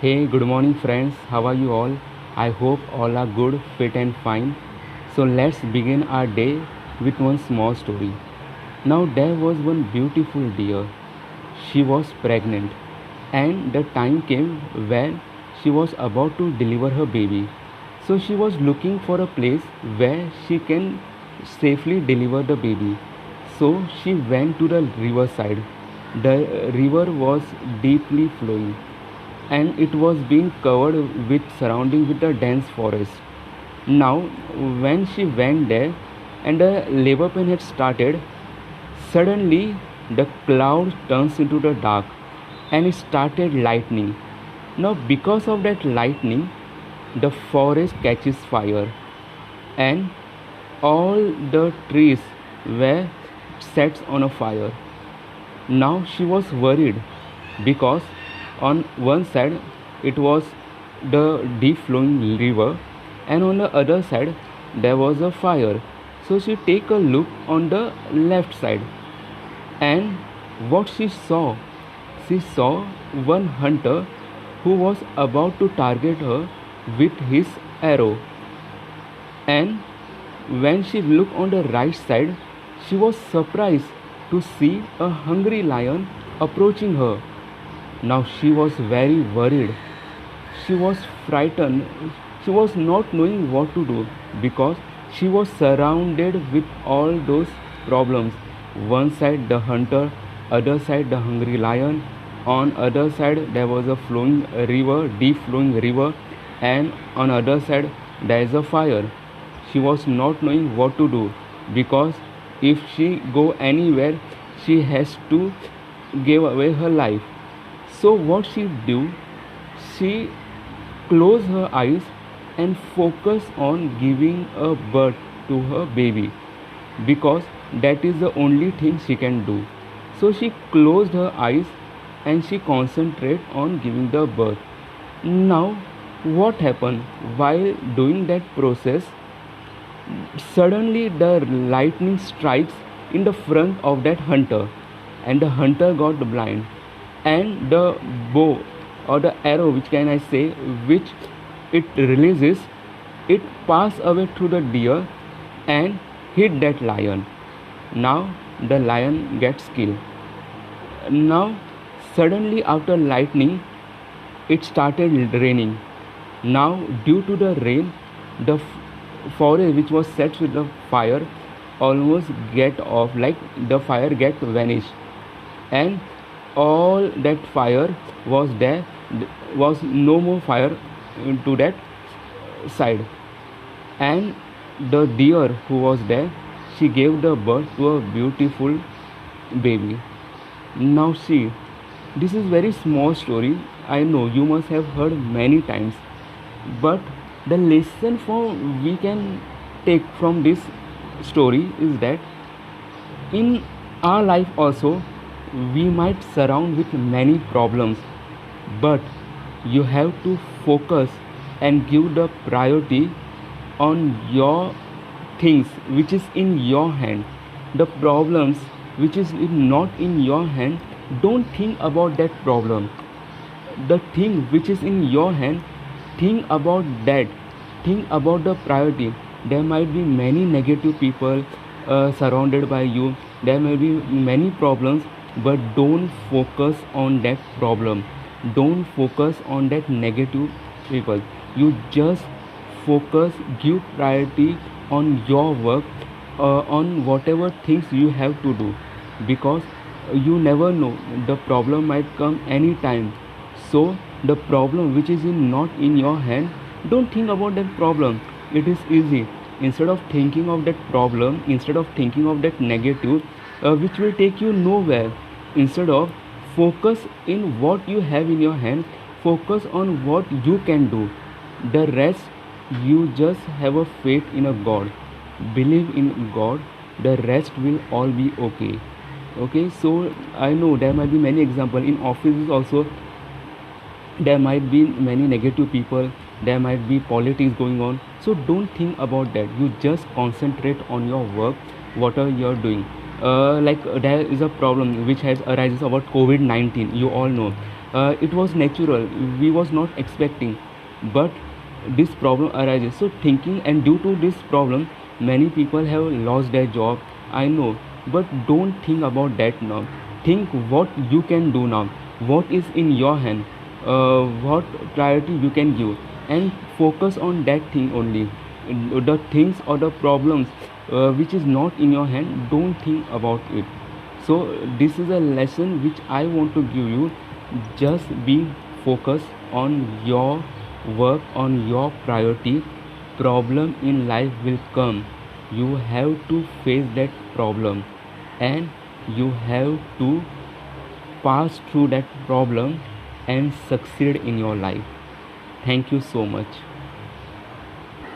Hey, good morning, friends. How are you all? I hope all are good, fit, and fine. So, let's begin our day with one small story. Now, there was one beautiful deer. She was pregnant, and the time came when she was about to deliver her baby. So, she was looking for a place where she can safely deliver the baby. So, she went to the riverside. The river was deeply flowing and it was being covered with surrounding with a dense forest. Now, when she went there and the labor pain had started, suddenly the cloud turns into the dark and it started lightning. Now, because of that lightning, the forest catches fire and all the trees were set on a fire. Now she was worried because on one side it was the deep flowing river and on the other side there was a fire. So she take a look on the left side and what she saw one hunter who was about to target her with his arrow. And when she looked on the right side, she was surprised to see a hungry lion approaching her. Now she was very worried. She was frightened. She was not knowing what to do because she was surrounded with all those problems. One side the hunter, other side the hungry lion. On other side there was a flowing river, deep flowing river, and on other side there is a fire. She was not knowing what to do because if she go anywhere she has to give away her life. So what she do, she close her eyes and focus on giving a birth to her baby because that is the only thing she can do. So she closed her eyes and she concentrate on giving the birth. Now what happened while doing that process? Suddenly the lightning strikes in the front of that hunter and the hunter got blind and the bow or the arrow which can I say which it releases it pass away through the deer and hit that lion. Now the lion gets killed. Now suddenly after lightning it started raining. Now due to the rain the forest which was set with the fire almost get off like the fire get vanished and all that fire was there was no more fire to that side and the deer who was there she gave the birth to a beautiful baby. Now see, this is very small story. I know you must have heard many times, but the lesson for we can take from this story is that in our life also we might surround with many problems, but you have to focus and give the priority on your things which is in your hand. The problems which is not in your hand, don't think about that problem. The thing which is in your hand, think about that. Think about the priority. There might be many negative people surrounded by you, there may be many problems, but don't focus on that problem, don't focus on that negative people. You just focus, give priority on your work, on whatever things you have to do, because you never know, the problem might come anytime. So the problem which is in not in your hand, don't think about that problem. It is easy. Instead of thinking of that problem, instead of thinking of that negative, which will take you nowhere, instead of focus in what you have in your hand, focus on what you can do. The rest, you just have a faith in a God, believe in God, the rest will all be okay. Okay, so I know there might be many examples in offices also, there might be many negative people, there might be politics going on. So don't think about that, you just concentrate on your work, whatever you're doing. There is a problem which has arises about COVID-19, you all know. It was natural, we was not expecting, but this problem arises. So thinking, and due to this problem many people have lost their job, I know. But don't think about that now. Think what you can do now, what is in your hand, what priority you can give, and focus on that thing only. The things or the problems which is not in your hand, don't think about it. So this is a lesson which I want to give you. Just be focused on your work, on your priority. Problem in life will come, you have to face that problem, and you have to pass through that problem and succeed in your life. Thank you so much.